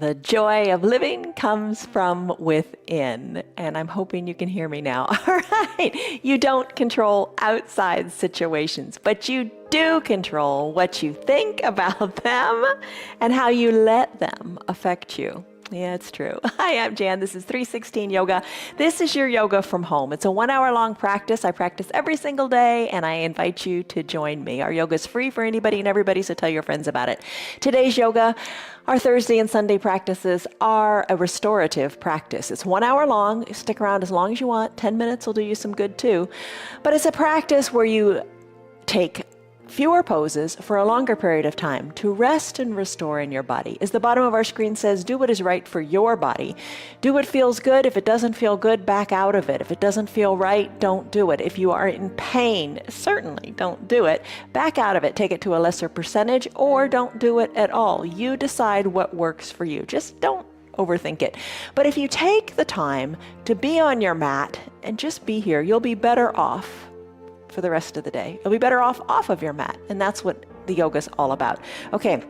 The joy of living comes from within. And I'm hoping you can hear me now. All right. You don't control outside situations, but you do control what you think about them and how you let them affect you. Yeah, it's true. Hi, I'm Jan. This is 316 Yoga. This is your yoga from home. It's a 1 hour long practice. I practice every single day, and I invite you to join me. Our yoga is free for anybody and everybody, so tell your friends about it. Today's yoga, our Thursday and Sunday practices, are a restorative practice. It's 1 hour long. Stick around as long as you want. 10 minutes will do you some good too. But it's a practice where you take fewer poses for a longer period of time to rest and restore in your body. As the bottom of our screen says, do what is right for your body. Do what feels good. If it doesn't feel good, back out of it. If it doesn't feel right, don't do it. If you are in pain, certainly don't do it. Back out of it. Take it to a lesser percentage or don't do it at all. You decide what works for you. Just don't overthink it. But if you take the time to be on your mat and just be here, you'll be better off for the rest of the day. You'll be better off of your mat. And that's what the yoga's all about. Okay.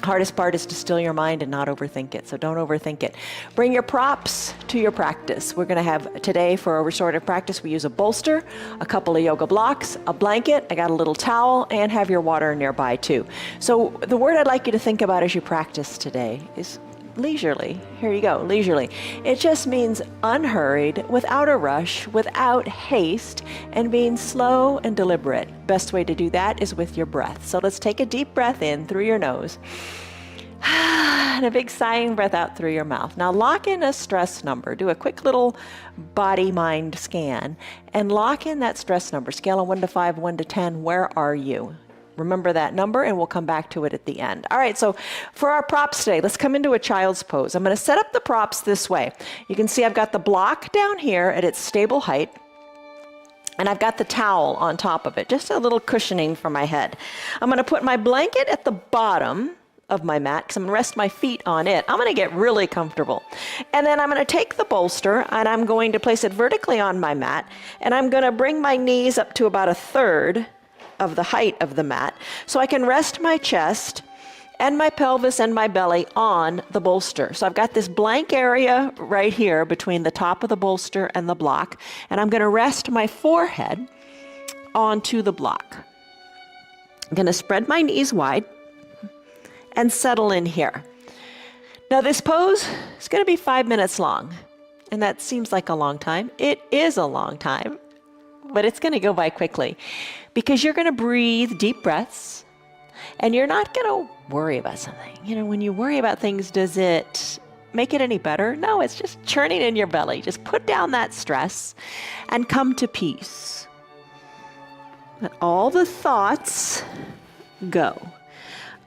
Hardest part is to still your mind and not overthink it. So don't overthink it. Bring your props to your practice. We're going to have today for a restorative practice, we use a bolster, a couple of yoga blocks, a blanket, I got a little towel, and have your water nearby too. So the word I'd like you to think about as you practice today is leisurely. Here you go, leisurely. It just means unhurried, without a rush, without haste, and being slow and deliberate. Best way to do that is with your breath. So let's take a deep breath in through your nose and a big sighing breath out through your mouth. Now lock in a stress number. Do a quick little body-mind scan and lock in that stress number. Scale of 1 to 5, 1 to 10. Where are you? Remember that number and we'll come back to it at the end. All right, so for our props today, let's come into a child's pose. I'm going to set up the props this way. You can see I've got the block down here at its stable height, and I've got the towel on top of it, just a little cushioning for my head. I'm going to put my blanket at the bottom of my mat because I'm going to rest my feet on it. I'm going to get really comfortable. And then I'm going to take the bolster and I'm going to place it vertically on my mat, and I'm going to bring my knees up to about 1/3 of the height of the mat, so I can rest my chest and my pelvis and my belly on the bolster. So I've got this blank area right here between the top of the bolster and the block, and I'm going to rest my forehead onto the block. I'm going to spread my knees wide and settle in here. Now this pose is going to be 5 minutes long, and that seems like a long time. It is a long time, but it's going to go by quickly because you're going to breathe deep breaths and you're not going to worry about something. You know, when you worry about things, does it make it any better? No, it's just churning in your belly. Just put down that stress and come to peace. Let all the thoughts go.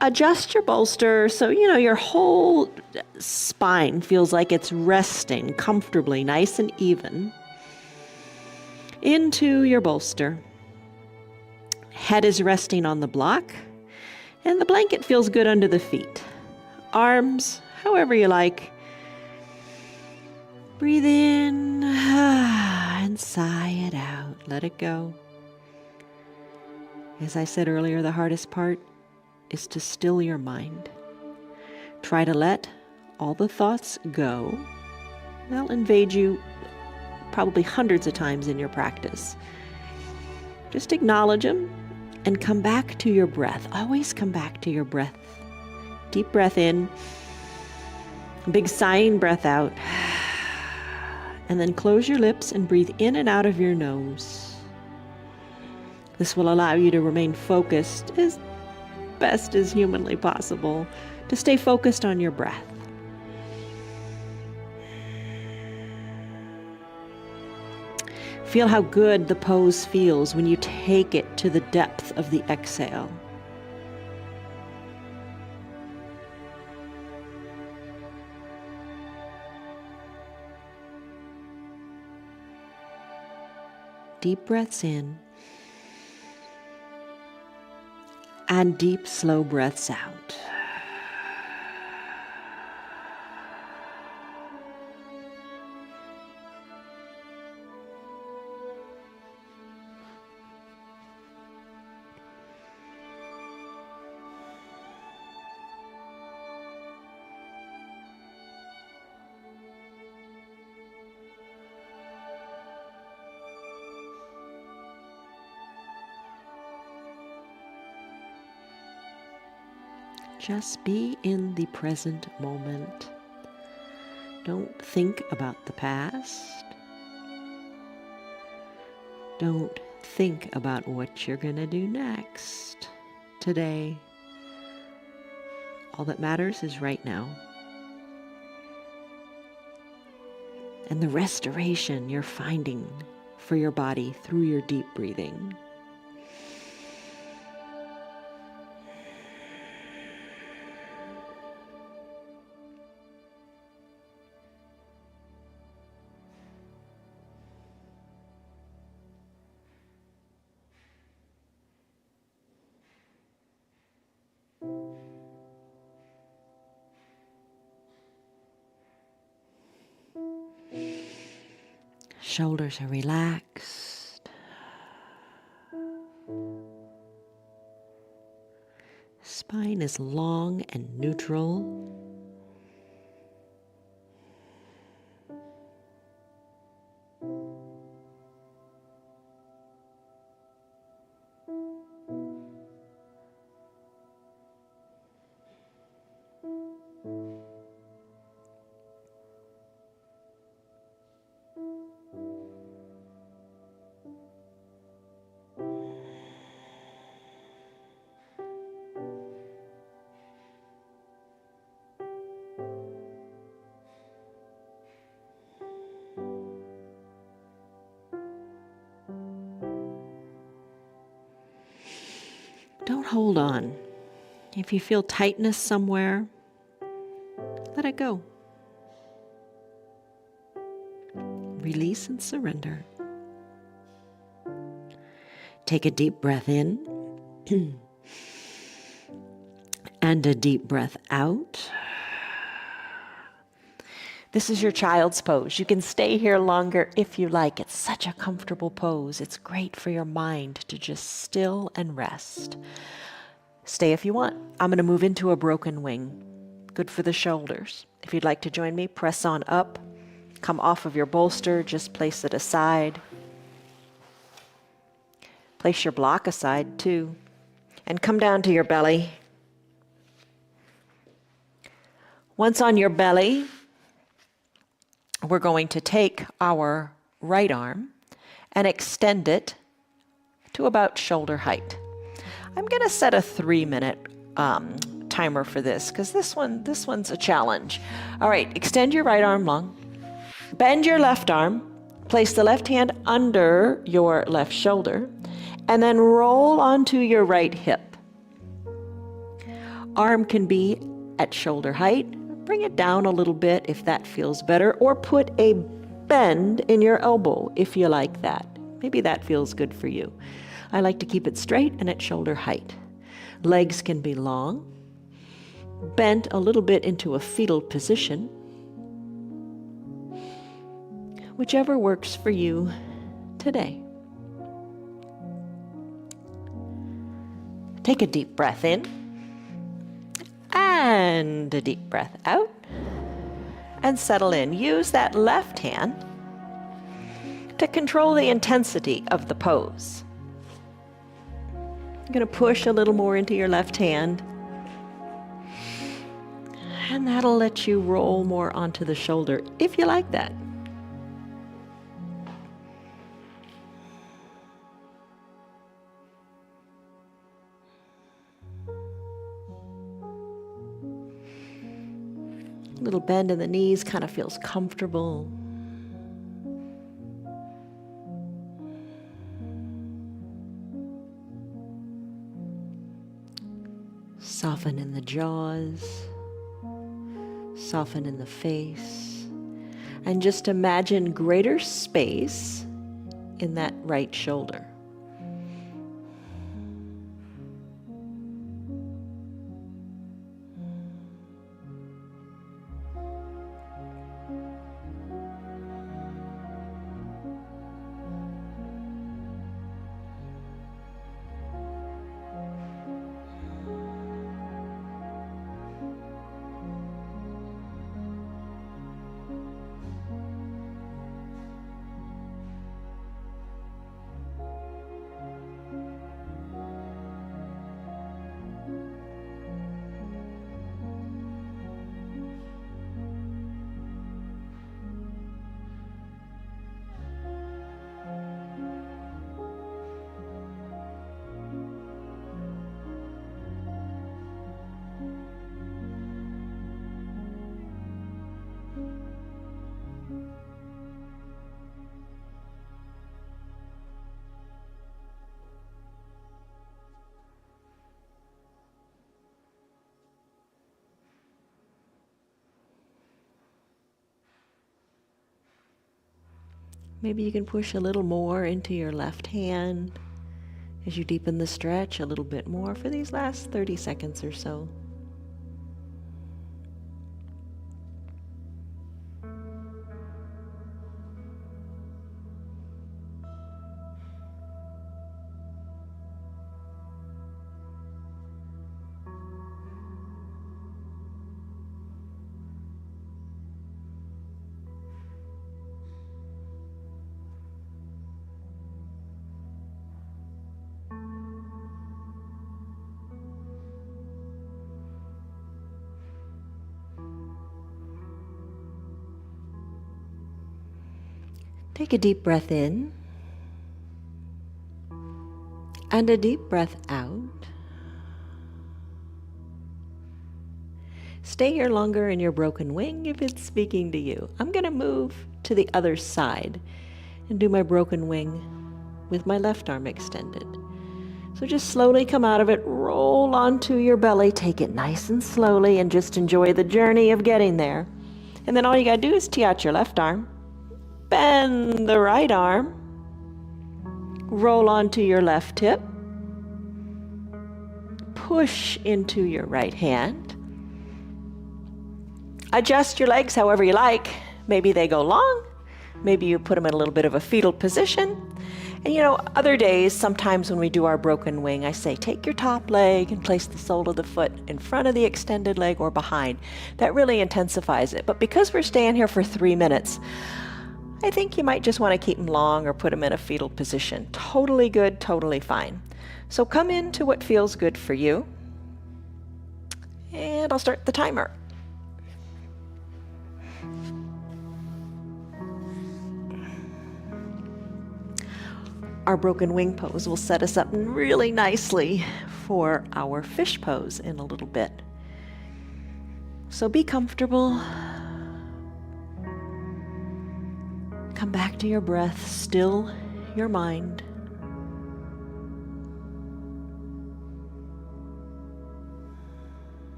Adjust your bolster so, you know, your whole spine feels like it's resting comfortably, nice and even into your bolster. Head is resting on the block, and the blanket feels good under the feet. Arms, however you like. Breathe in and sigh it out. Let it go. As I said earlier, the hardest part is to still your mind. Try to let all the thoughts go. They'll invade you probably hundreds of times in your practice. Just acknowledge them and come back to your breath. Always come back to your breath. Deep breath in, big sighing breath out, and then close your lips and breathe in and out of your nose. This will allow you to remain focused as best as humanly possible, to stay focused on your breath. Feel how good the pose feels when you take it to the depth of the exhale. Deep breaths in and deep, slow breaths out. Just be in the present moment. Don't think about the past. Don't think about what you're going to do next. Today, all that matters is right now. And the restoration you're finding for your body through your deep breathing. Shoulders are relaxed. Spine is long and neutral. Don't hold on. If you feel tightness somewhere, let it go. Release and surrender. Take a deep breath in and a deep breath out. This is your child's pose. You can stay here longer if you like. It's such a comfortable pose. It's great for your mind to just still and rest. Stay if you want. I'm going to move into a broken wing. Good for the shoulders. If you'd like to join me, press on up. Come off of your bolster, just place it aside. Place your block aside too. And come down to your belly. Once on your belly, we're going to take our right arm and extend it to about shoulder height. I'm going to set a 3-minute timer for this because this one's a challenge. All right, extend your right arm long. Bend your left arm. Place the left hand under your left shoulder and then roll onto your right hip. Arm can be at shoulder height. Bring it down a little bit if that feels better, or put a bend in your elbow if you like that. Maybe that feels good for you. I like to keep it straight and at shoulder height. Legs can be long, bent a little bit into a fetal position. Whichever works for you today. Take a deep breath in and a deep breath out and settle in. Use that left hand to control the intensity of the pose. You're going to push a little more into your left hand, and that'll let you roll more onto the shoulder if you like that. Little bend in the knees kind of feels comfortable. Soften in the jaws, soften in the face, and just imagine greater space in that right shoulder. Maybe you can push a little more into your left hand as you deepen the stretch a little bit more for these last 30 seconds or so. Take a deep breath in and a deep breath out. Stay here longer in your broken wing if it's speaking to you. I'm going to move to the other side and do my broken wing with my left arm extended. So just slowly come out of it, roll onto your belly, take it nice and slowly, and just enjoy the journey of getting there. And then all you got to do is tee out your left arm, bend the right arm, roll onto your left hip, push into your right hand. Adjust your legs however you like. Maybe they go long, maybe you put them in a little bit of a fetal position. And other days, sometimes when we do our broken wing, I say, take your top leg and place the sole of the foot in front of the extended leg or behind. That really intensifies it. But because we're staying here for 3 minutes, I think you might just want to keep them long or put them in a fetal position. Totally good, totally fine. So come into what feels good for you. And I'll start the timer. Our broken wing pose will set us up really nicely for our fish pose in a little bit. So be comfortable. Come back to your breath, still your mind.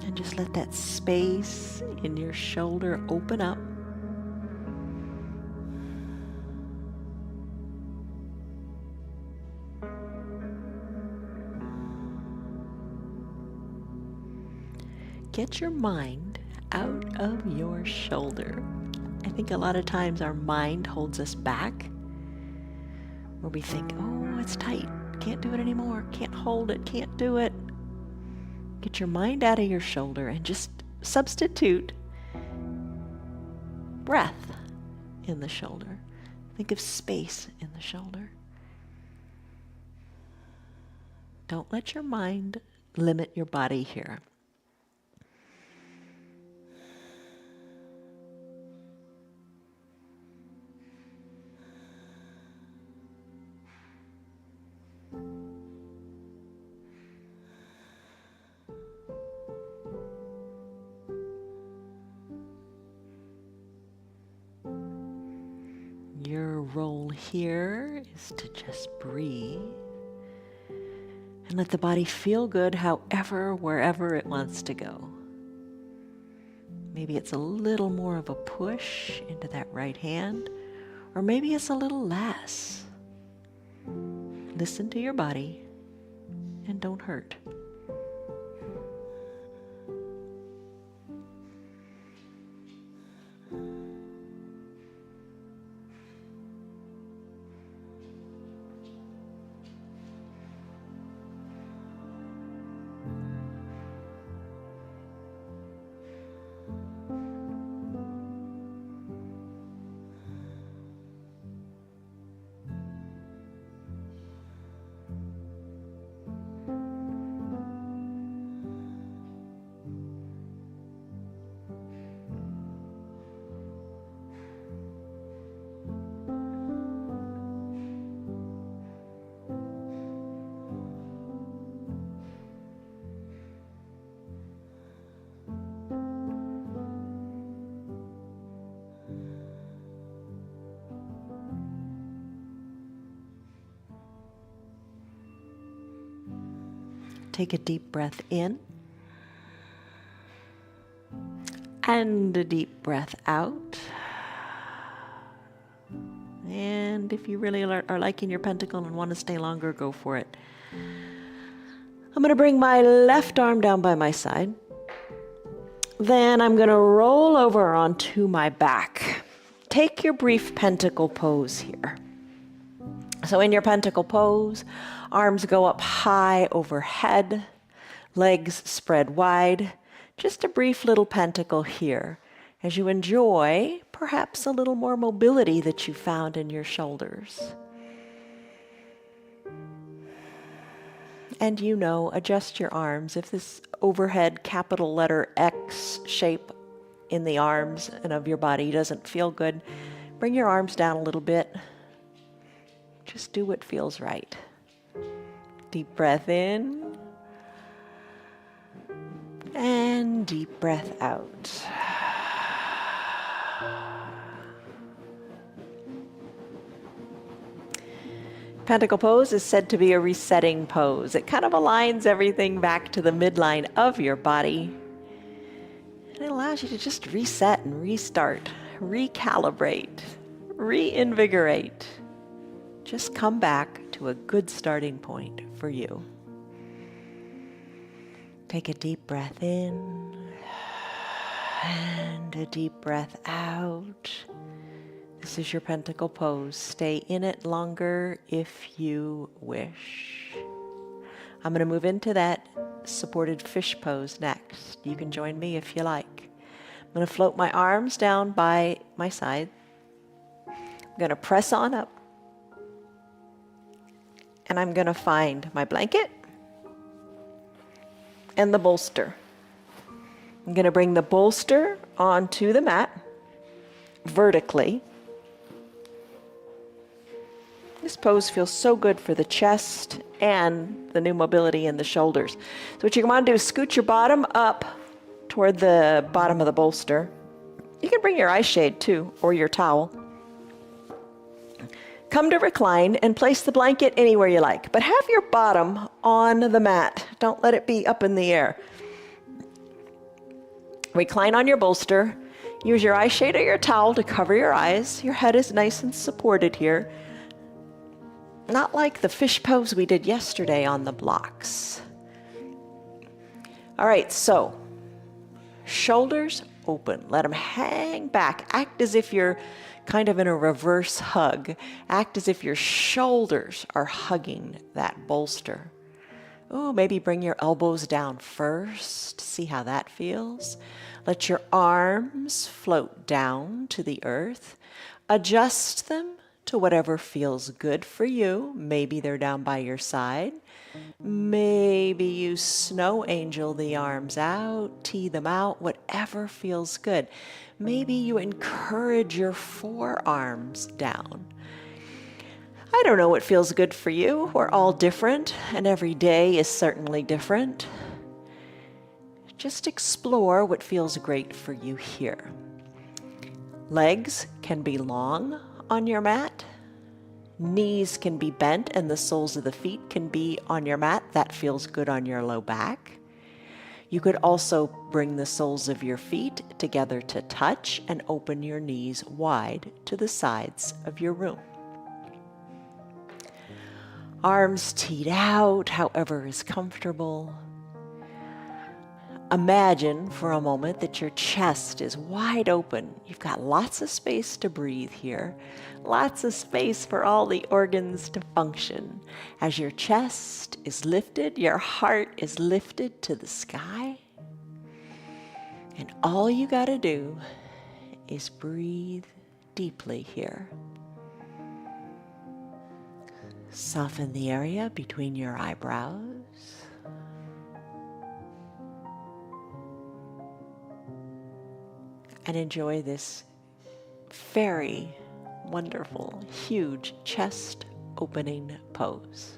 And just let that space in your shoulder open up. Get your mind out of your shoulder. I think a lot of times our mind holds us back, where we think, oh, it's tight, can't do it anymore, can't hold it, can't do it. Get your mind out of your shoulder and just substitute breath in the shoulder. Think of space in the shoulder. Don't let your mind limit your body here. Your role here is to just breathe and let the body feel good however, wherever it wants to go. Maybe it's a little more of a push into that right hand, or maybe it's a little less. Listen to your body and don't hurt. Take a deep breath in And a deep breath out. And if you really are liking your pentacle and want to stay longer, go for it. I'm going to bring my left arm down by my side. Then I'm going to roll over onto my back. Take your brief pentacle pose here. So in your pentacle pose, arms go up high overhead, legs spread wide. Just a brief little pentacle here as you enjoy perhaps a little more mobility that you found in your shoulders. And adjust your arms. If this overhead capital letter X shape in the arms and of your body doesn't feel good, bring your arms down a little bit. Just do what feels right. Deep breath in. And deep breath out. Pentacle pose is said to be a resetting pose. It kind of aligns everything back to the midline of your body. And it allows you to just reset and restart, recalibrate, reinvigorate. Just come back to a good starting point for you. Take a deep breath in and a deep breath out. This is your pentacle pose. Stay in it longer if you wish. I'm going to move into that supported fish pose next. You can join me if you like. I'm going to float my arms down by my side. I'm going to press on up. And I'm going to find my blanket and the bolster. I'm going to bring the bolster onto the mat vertically. This pose feels so good for the chest and the new mobility in the shoulders. So what you want to do is scoot your bottom up toward the bottom of the bolster. You can bring your eye shade too, or your towel. Come to recline and place the blanket anywhere you like, but have your bottom on the mat. Don't let it be up in the air. Recline on your bolster. Use your eye shade or your towel to cover your eyes. Your head is nice and supported here. Not like the fish pose we did yesterday on the blocks. All right, so shoulders open. Let them hang back. Act as if you're kind of in a reverse hug. Act as if your shoulders are hugging that bolster. Oh, maybe bring your elbows down first. See how that feels. Let your arms float down to the earth. Adjust them to whatever feels good for you. Maybe they're down by your side. Maybe you snow angel the arms out, tee them out, whatever feels good. Maybe you encourage your forearms down. I don't know what feels good for you. We're all different, and every day is certainly different. Just explore what feels great for you here. Legs can be long on your mat. Knees can be bent and the soles of the feet can be on your mat. That feels good on your low back. You could also bring the soles of your feet together to touch and open your knees wide to the sides of your room. Arms teed out, however is comfortable. Imagine for a moment that your chest is wide open. You've got lots of space to breathe here, lots of space for all the organs to function. As your chest is lifted, your heart is lifted to the sky. And all you got to do is breathe deeply here. Soften the area between your eyebrows. And enjoy this very wonderful, huge chest opening pose.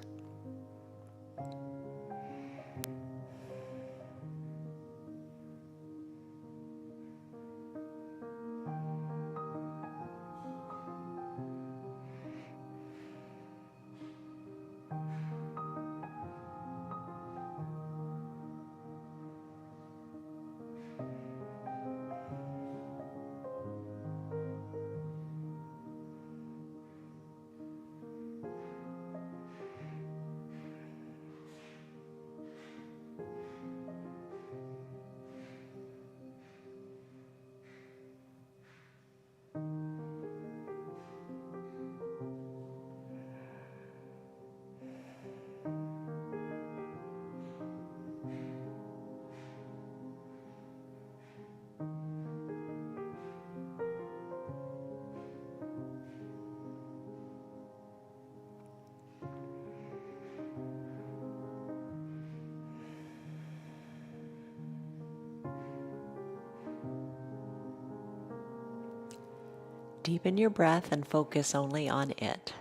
Deepen your breath and focus only on it.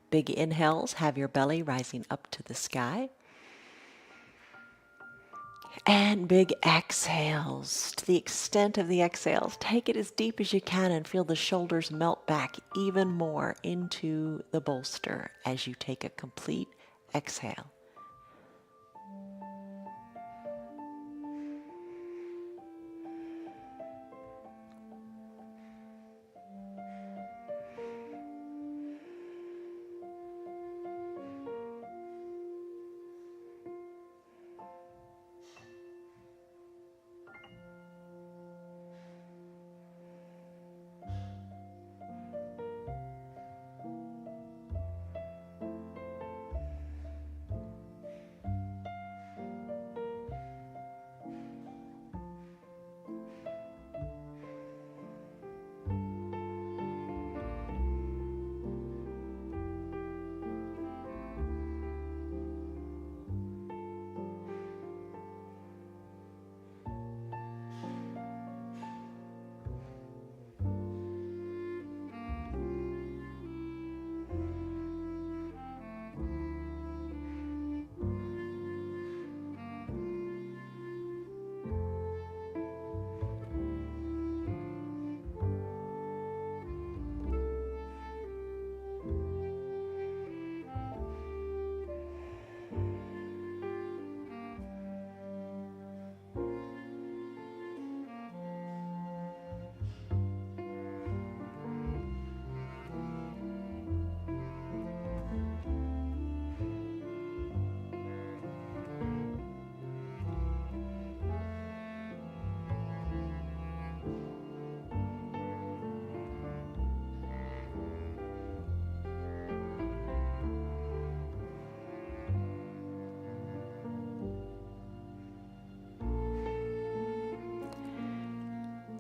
Big inhales, have your belly rising up to the sky. And big exhales. To the extent of the exhales, take it as deep as you can and feel the shoulders melt back even more into the bolster as you take a complete exhale.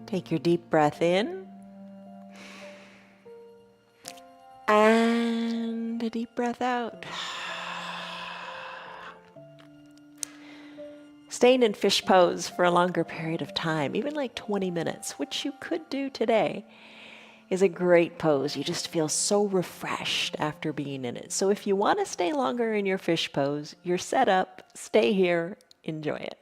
Take your deep breath in and a deep breath out. Staying in fish pose for a longer period of time, even like 20 minutes, which you could do today, is a great pose. You just feel so refreshed after being in it. So if you want to stay longer in your fish pose, you're set up, stay here, enjoy it.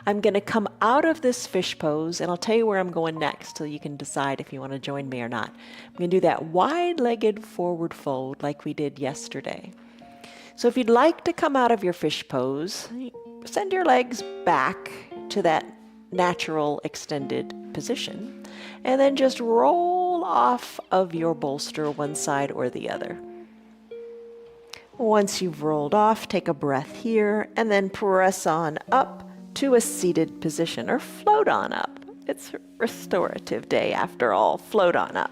I'm going to come out of this fish pose, and I'll tell you where I'm going next so you can decide if you want to join me or not. I'm going to do that wide-legged forward fold like we did yesterday. So if you'd like to come out of your fish pose, send your legs back to that natural extended position, and then just roll off of your bolster one side or the other. Once you've rolled off, take a breath here, and then press on up to a seated position, or float on up. It's restorative day after all. Float on up.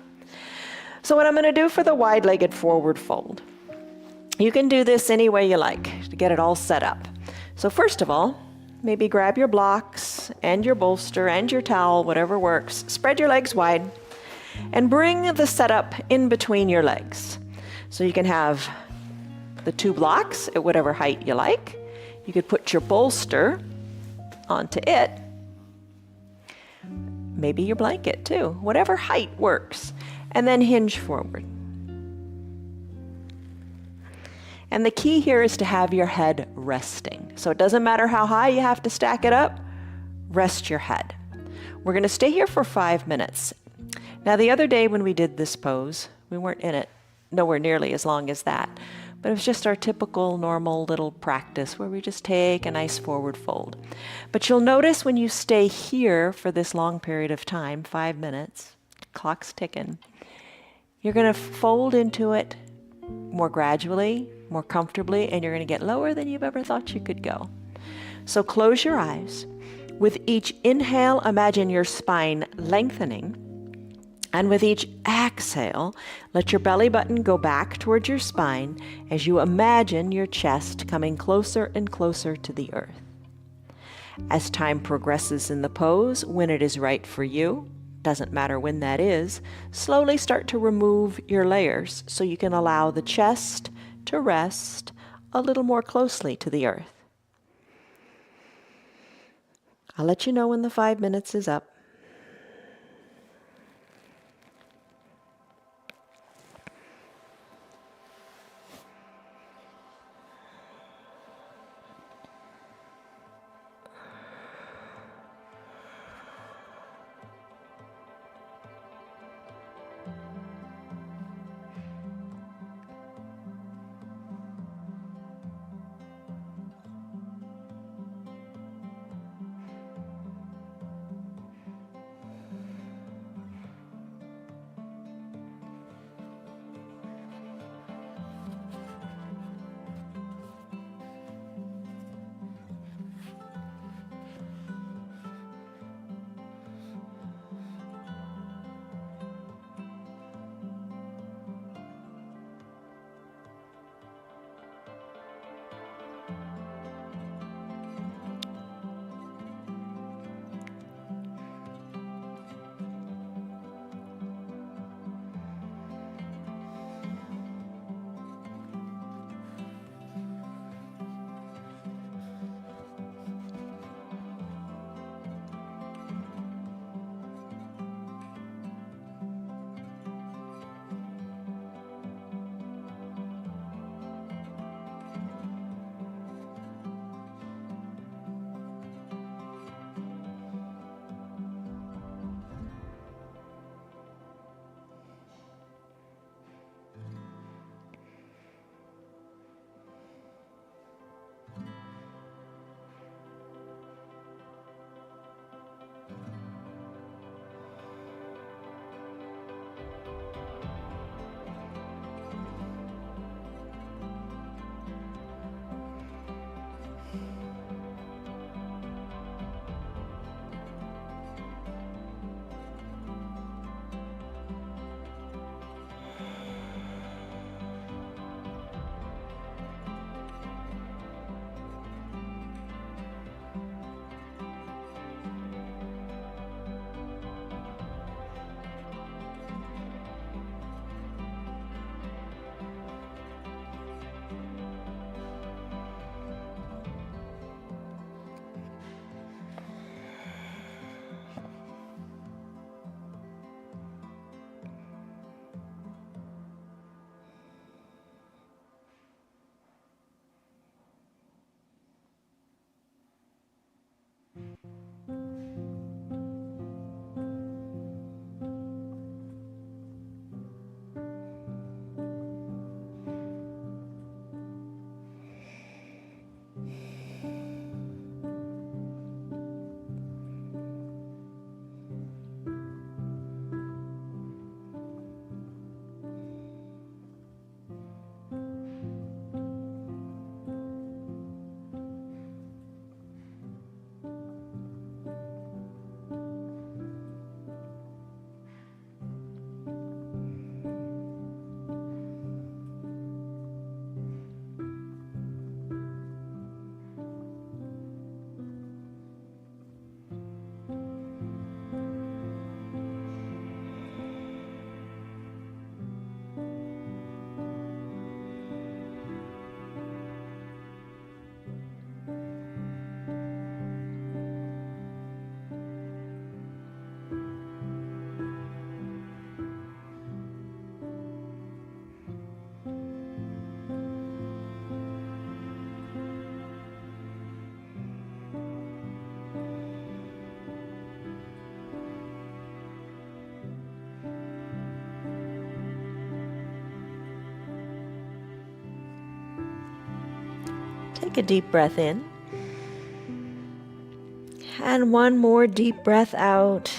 So what I'm going to do for the wide-legged forward fold, you can do this any way you like to get it all set up. So first of all, maybe grab your blocks and your bolster and your towel, whatever works. Spread your legs wide and bring the setup in between your legs. So you can have the two blocks at whatever height you like. You could put your bolster onto it. Maybe your blanket too, whatever height works. And then hinge forward. And the key here is to have your head resting. So it doesn't matter how high you have to stack it up, rest your head. We're going to stay here for 5 minutes. Now the other day when we did this pose, we weren't in it nowhere nearly as long as that. But it was just our typical normal little practice where we just take a nice forward fold. But you'll notice when you stay here for this long period of time, 5 minutes, clock's ticking, you're going to fold into it more gradually, more comfortably, and you're going to get lower than you've ever thought you could go. So close your eyes. With each inhale, imagine your spine lengthening. And with each exhale, let your belly button go back towards your spine as you imagine your chest coming closer and closer to the earth. As time progresses in the pose, when it is right for you, doesn't matter when that is, slowly start to remove your layers so you can allow the chest to rest a little more closely to the earth. I'll let you know when the 5 minutes is up. Take a deep breath in. And one more deep breath out.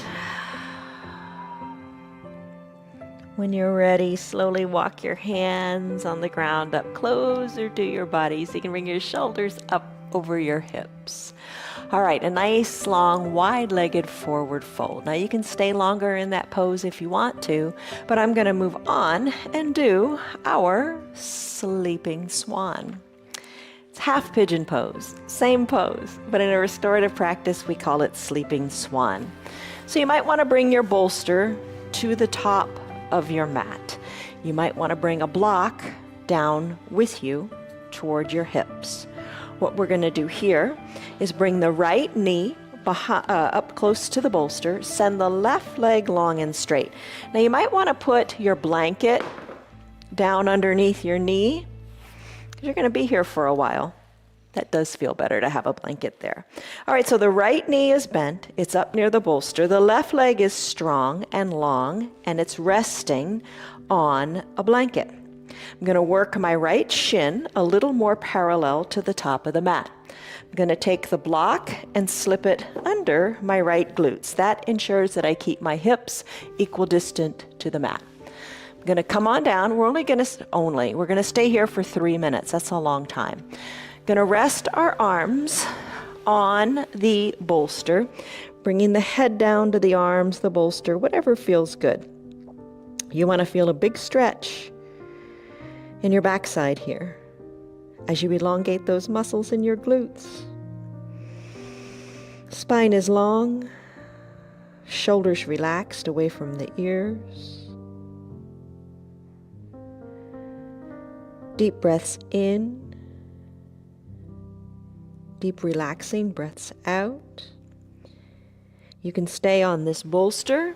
When you're ready, slowly walk your hands on the ground up closer to your body so you can bring your shoulders up over your hips. All right, a nice, long, wide-legged forward fold. Now you can stay longer in that pose if you want to, but I'm going to move on and do our sleeping swan. It's half pigeon pose, same pose, but in a restorative practice, we call it sleeping swan. So you might want to bring your bolster to the top of your mat. You might want to bring a block down with you toward your hips. What we're going to do here is bring the right knee up close to the bolster, send the left leg long and straight. Now you might want to put your blanket down underneath your knee. You're going to be here for a while. That does feel better to have a blanket there. All right, so the right knee is bent. It's up near the bolster. The left leg is strong and long, and it's resting on a blanket. I'm going to work my right shin a little more parallel to the top of the mat. I'm going to take the block and slip it under my right glutes. That ensures that I keep my hips equidistant to the mat. I'm going to come on down. We're going to stay here for 3 minutes. That's a long time. Going to rest our arms on the bolster, bringing the head down to the arms, the bolster, whatever feels good. You want to feel a big stretch in your backside here as you elongate those muscles in your glutes. Spine is long, shoulders relaxed away from the ears. Deep breaths in, deep relaxing breaths out. You can stay on this bolster,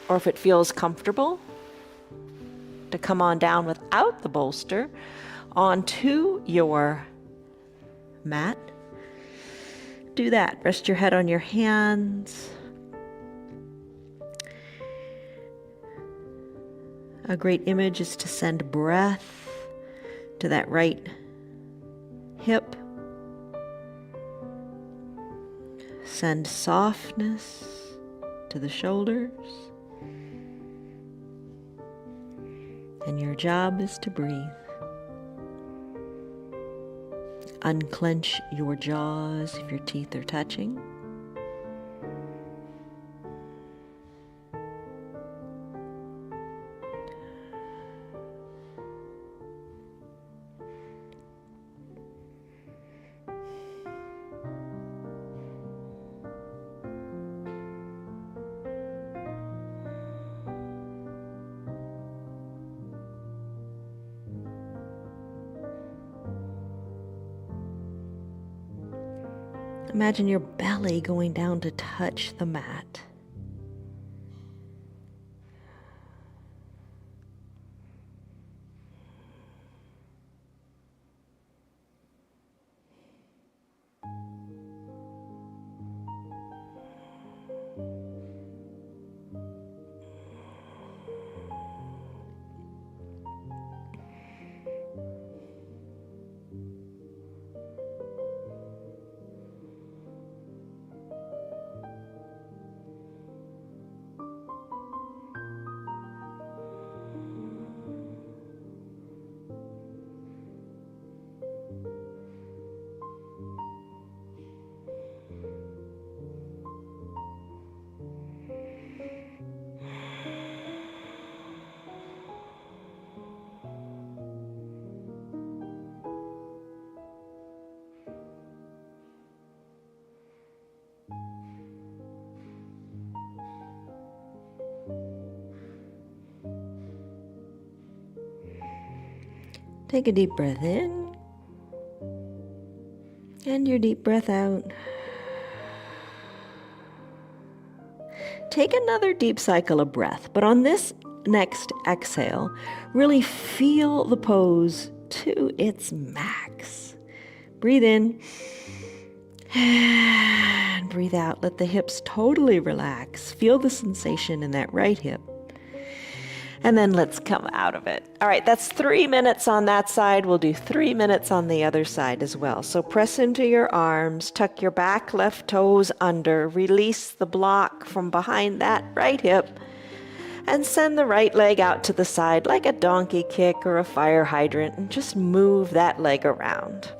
or if it feels comfortable, to come on down without the bolster onto your mat. Do that. Rest your head on your hands. A great image is to send breath to that right hip. Send softness to the shoulders. And your job is to breathe. Unclench your jaws if your teeth are touching. Imagine your belly going down to touch the mat. Take a deep breath in. And your deep breath out. Take another deep cycle of breath, but on this next exhale, really feel the pose to its max. Breathe in and breathe out. Let the hips totally relax. Feel the sensation in that right hip. And then let's come out of it. All right, that's 3 minutes on that side. We'll do 3 minutes on the other side as well. So press into your arms, tuck your back left toes under, release the block from behind that right hip, and send the right leg out to the side like a donkey kick or a fire hydrant, and just move that leg around.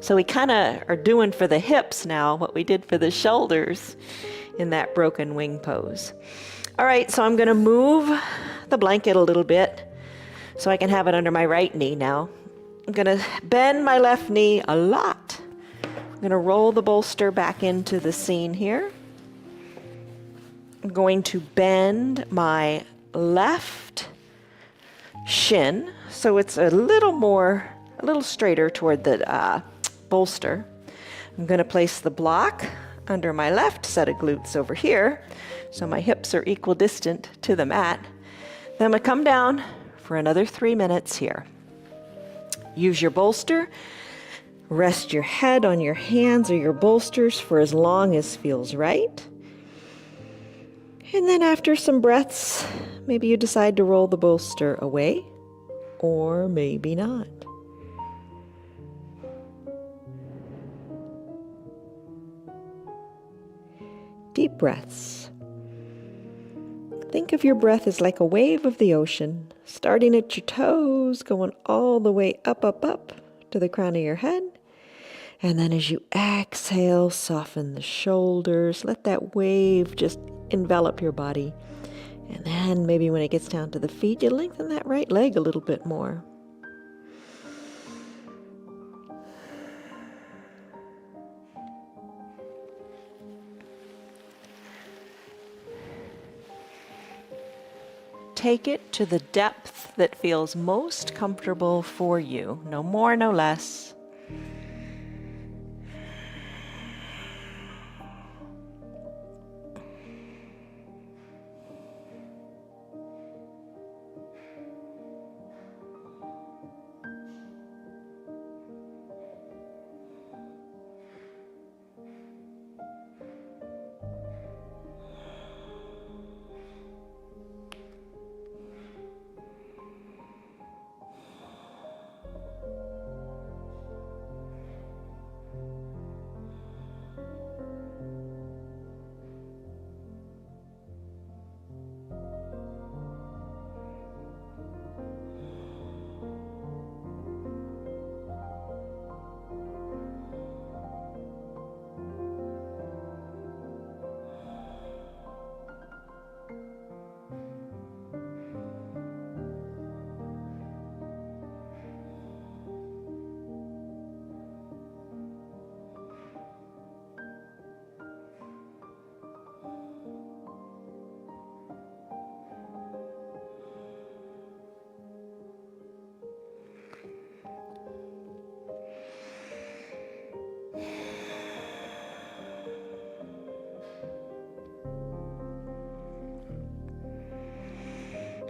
So we kind of are doing for the hips now what we did for the shoulders in that broken wing pose. All right, so I'm going to move the blanket a little bit so I can have it under my right knee now. I'm going to bend my left knee a lot. I'm going to roll the bolster back into the scene here. I'm going to bend my left shin so it's a little straighter toward the bolster. I'm going to place the block under my left set of glutes over here so my hips are equidistant to the mat. Then I'm going to come down for another 3 minutes here. Use your bolster. Rest your head on your hands or your bolsters for as long as feels right. And then after some breaths, maybe you decide to roll the bolster away, or maybe not. Deep breaths. Think of your breath as like a wave of the ocean, starting at your toes, going all the way up, up, up to the crown of your head. And then as you exhale, soften the shoulders. Let that wave just envelop your body. And then maybe when it gets down to the feet, you lengthen that right leg a little bit more. Take it to the depth that feels most comfortable for you. No more, no less.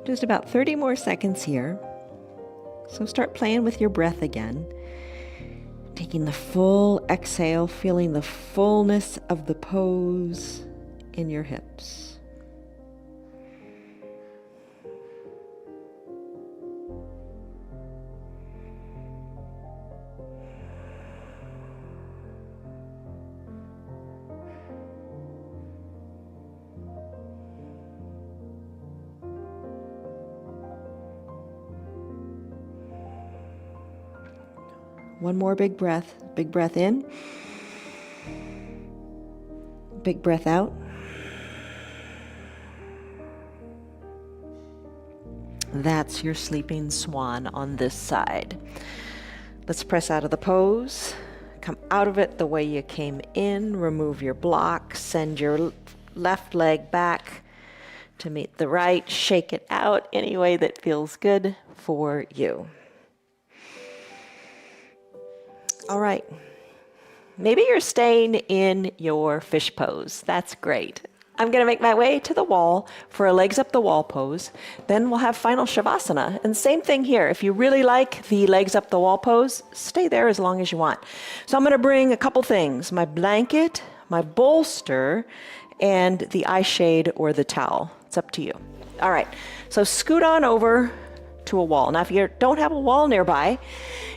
Just about 30 more seconds here. So start playing with your breath again. Taking the full exhale, feeling the fullness of the pose in your hips. One more big breath. Big breath in. Big breath out. That's your sleeping swan on this side. Let's press out of the pose. Come out of it the way you came in. Remove your block. Send your left leg back to meet the right. Shake it out any way that feels good for you. All right. Maybe you're staying in your fish pose. That's great. I'm going to make my way to the wall for a legs up the wall pose. Then we'll have final Shavasana. And same thing here. If you really like the legs up the wall pose, stay there as long as you want. So I'm going to bring a couple things, my blanket, my bolster, and the eye shade or the towel. It's up to you. All right. So scoot on over to a wall. Now, if you don't have a wall nearby,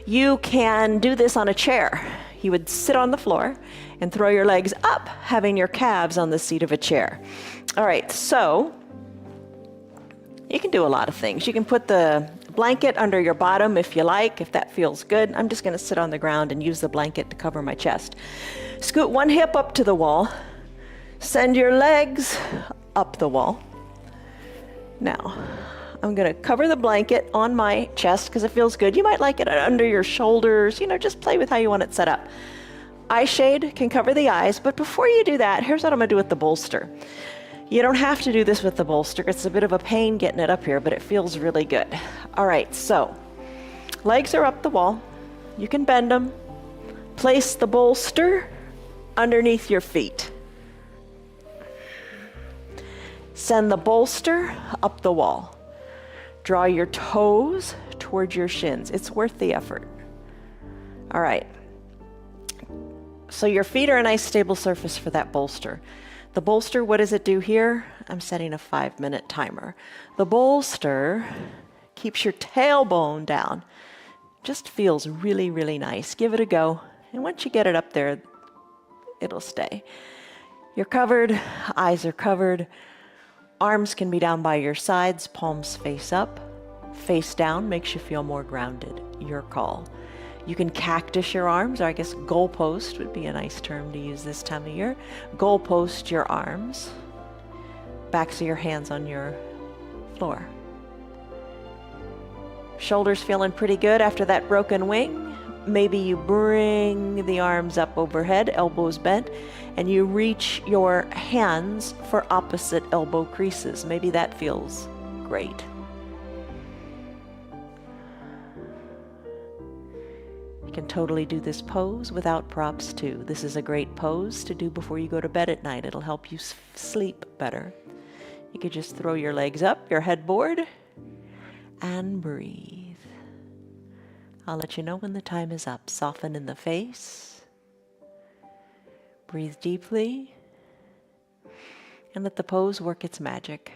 you can do this on a chair. You would sit on the floor and throw your legs up, having your calves on the seat of a chair. All right, so you can do a lot of things. You can put the blanket under your bottom if you like, if that feels good. I'm just going to sit on the ground and use the blanket to cover my chest. Scoot one hip up to the wall. Send your legs up the wall. Now, I'm going to cover the blanket on my chest because it feels good. You might like it under your shoulders. You know, just play with how you want it set up. Eye shade can cover the eyes, but before you do that, here's what I'm going to do with the bolster. You don't have to do this with the bolster. It's a bit of a pain getting it up here, but it feels really good. All right, so legs are up the wall. You can bend them. Place the bolster underneath your feet. Send the bolster up the wall. Draw your toes towards your shins. It's worth the effort. All right. So your feet are a nice stable surface for that bolster. The bolster, what does it do here? I'm setting a 5-minute timer. The bolster keeps your tailbone down. Just feels really, really nice. Give it a go. And once you get it up there, it'll stay. You're covered. Eyes are covered. Arms can be down by your sides, palms face up. Face down makes you feel more grounded. Your call. You can cactus your arms, or I guess goalpost would be a nice term to use this time of year. Goalpost your arms. Backs of your hands on your floor. Shoulders feeling pretty good after that broken wing. Maybe you bring the arms up overhead, elbows bent, and you reach your hands for opposite elbow creases. Maybe that feels great. You can totally do this pose without props too. This is a great pose to do before you go to bed at night. It'll help you sleep better. You could just throw your legs up, your headboard, and breathe. I'll let you know when the time is up. Soften in the face. Breathe deeply. And let the pose work its magic.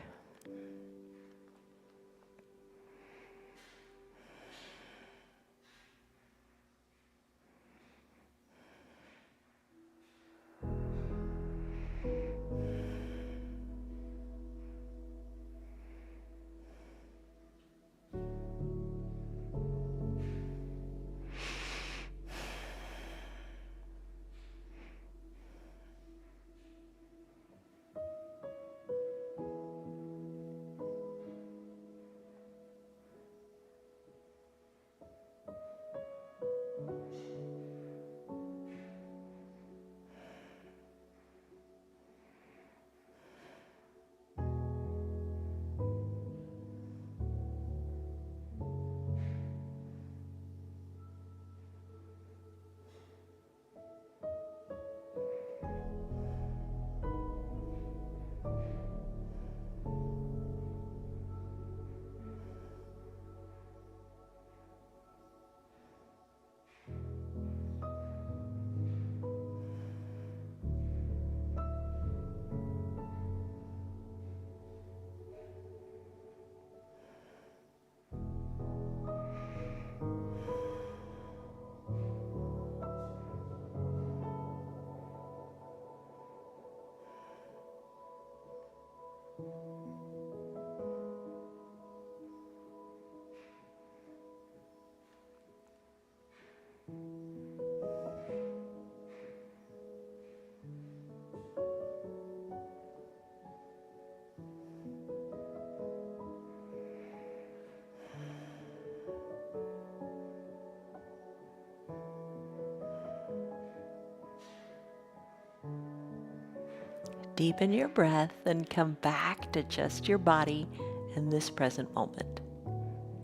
Deepen your breath and come back to just your body in this present moment.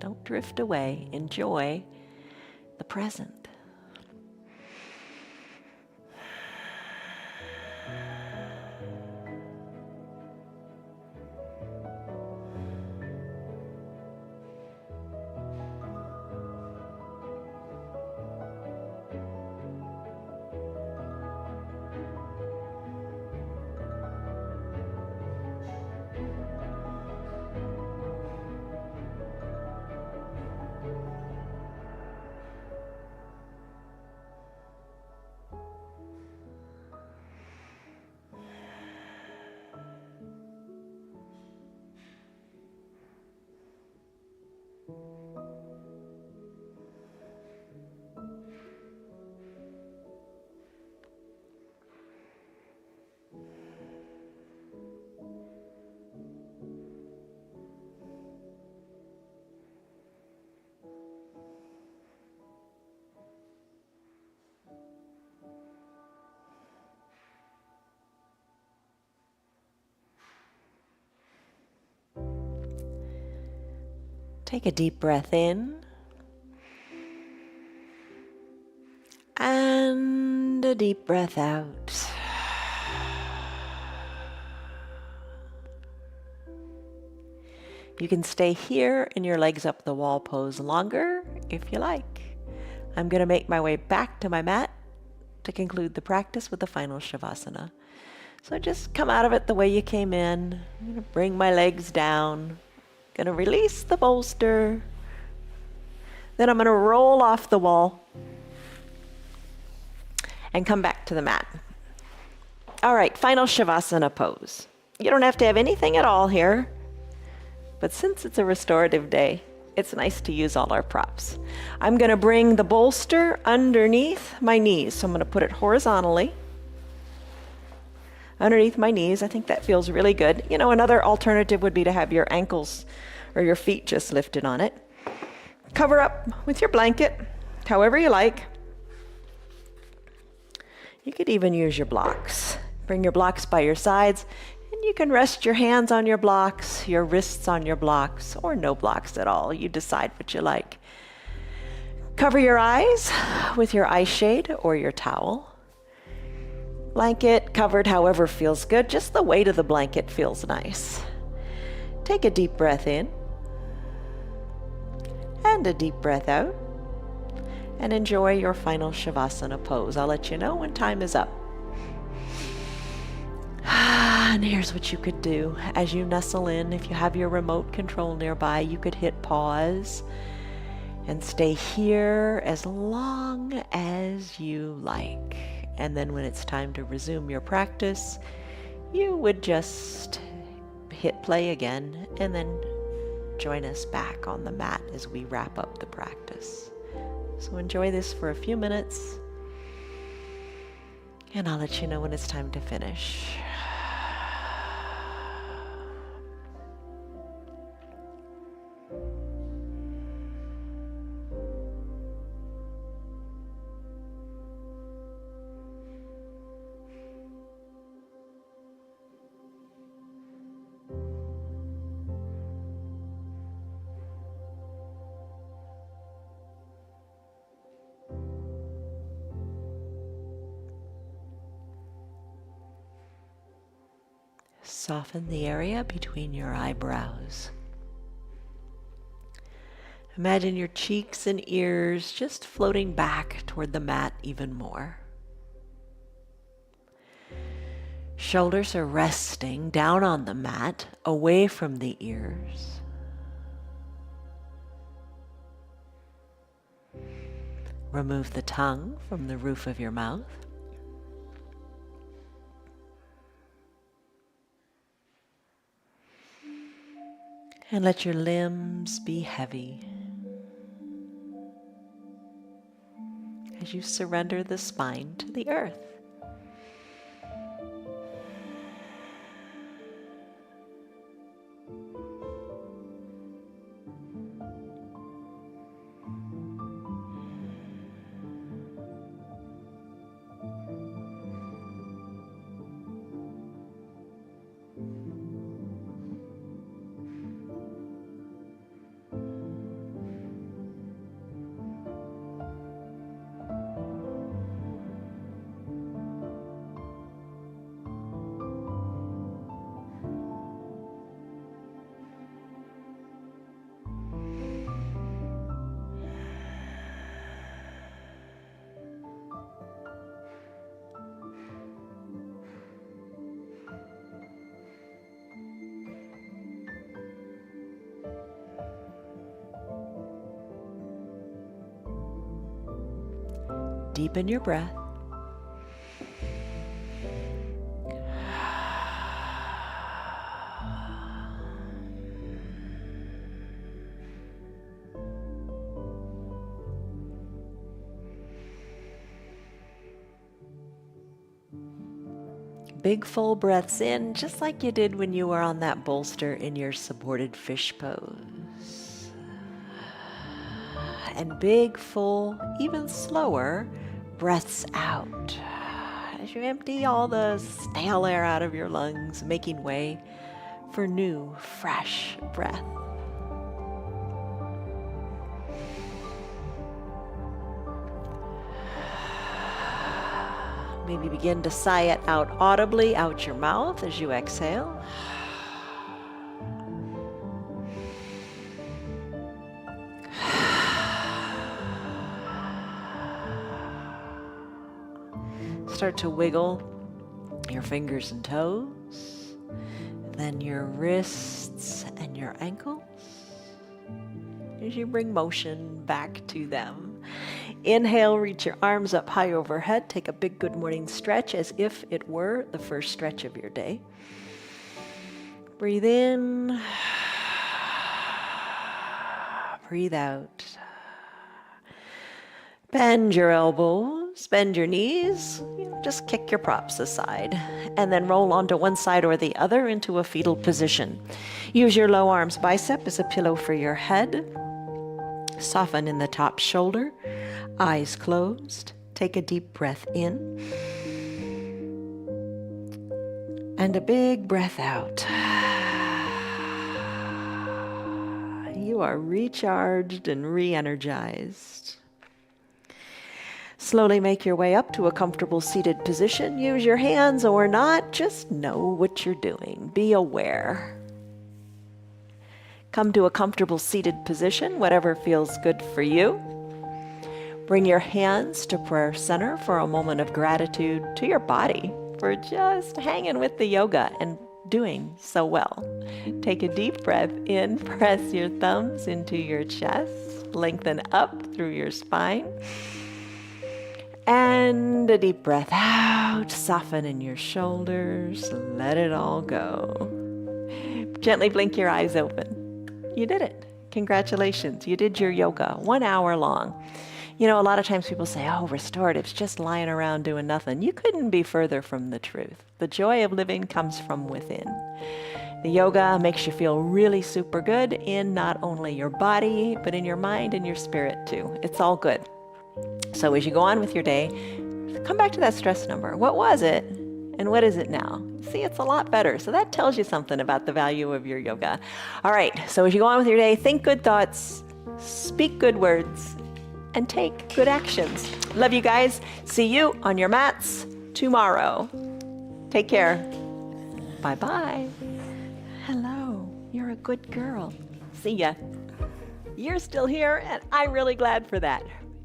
Don't drift away. Enjoy the present. Take a deep breath in. And a deep breath out. You can stay here in your legs up the wall pose longer if you like. I'm going to make my way back to my mat to conclude the practice with the final Shavasana. So just come out of it the way you came in. I'm going to bring my legs down. Going to release the bolster. Then I'm going to roll off the wall and come back to the mat. All right, final Shavasana pose. You don't have to have anything at all here, but since it's a restorative day, it's nice to use all our props. I'm going to bring the bolster underneath my knees. So I'm going to put it horizontally underneath my knees. I think that feels really good. You know, another alternative would be to have your ankles or your feet just lifted on it. Cover up with your blanket, however you like. You could even use your blocks. Bring your blocks by your sides, and you can rest your hands on your blocks, your wrists on your blocks, or no blocks at all. You decide what you like. Cover your eyes with your eye shade or your towel. Blanket covered however feels good. Just the weight of the blanket feels nice. Take a deep breath in and a deep breath out. And enjoy your final Shavasana pose. I'll let you know when time is up. And here's what you could do as you nestle in. If you have your remote control nearby, you could hit pause and stay here as long as you like. And then when it's time to resume your practice, you would just hit play again and then join us back on the mat as we wrap up the practice. So enjoy this for a few minutes, and I'll let you know when it's time to finish. Soften the area between your eyebrows. Imagine your cheeks and ears just floating back toward the mat even more. Shoulders are resting down on the mat, away from the ears. Remove the tongue from the roof of your mouth. And let your limbs be heavy as you surrender the spine to the earth. Deepen your breath. Big full breaths in, just like you did when you were on that bolster in your supported fish pose. And big, full, even slower breaths out as you empty all the stale air out of your lungs, making way for new, fresh breath. Maybe begin to sigh it out audibly out your mouth as you exhale. Start to wiggle your fingers and toes, then your wrists and your ankles as you bring motion back to them. Inhale, reach your arms up high overhead. Take a big good morning stretch as if it were the first stretch of your day. Breathe in, breathe out. Bend your elbows, bend your knees, just kick your props aside, and then roll onto one side or the other into a fetal position. Use your low arms bicep as a pillow for your head. Soften in the top shoulder, eyes closed. Take a deep breath in, and a big breath out. You are recharged and re-energized. Slowly make your way up to a comfortable seated position. Use your hands or not, just know what you're doing. Be aware. Come to a comfortable seated position, whatever feels good for you. Bring your hands to prayer center for a moment of gratitude to your body for just hanging with the yoga and doing so well. Take a deep breath in, press your thumbs into your chest, lengthen up through your spine. And a deep breath out, soften in your shoulders, let it all go. Gently blink your eyes open. You did it. Congratulations. You did your yoga 1 hour long. You know, a lot of times people say, oh, restorative's just lying around doing nothing. You couldn't be further from the truth. The joy of living comes from within. The yoga makes you feel really super good in not only your body, but in your mind and your spirit too. It's all good. So as you go on with your day, come back to that stress number. What was it? And what is it now? See, it's a lot better. So that tells you something about the value of your yoga. All right, so as you go on with your day, think good thoughts, speak good words, and take good actions. Love you guys. See you on your mats tomorrow. Take care. Bye-bye. Hello, you're a good girl. See ya. You're still here, and I'm really glad for that.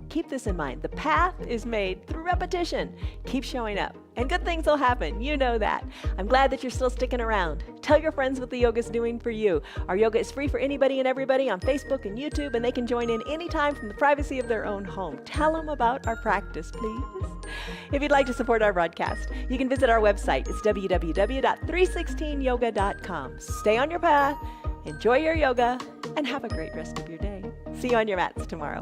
Keep this in mind. The path is made through repetition. Keep showing up, and good things will happen. You know that. I'm glad that you're still sticking around. Tell your friends what the yoga's doing for you. Our yoga is free for anybody and everybody on Facebook and YouTube, and they can join in anytime from the privacy of their own home. Tell them about our practice, please. If you'd like to support our broadcast, you can visit our website. It's www.316yoga.com. Stay on your path, enjoy your yoga, and have a great rest of your day. See you on your mats tomorrow.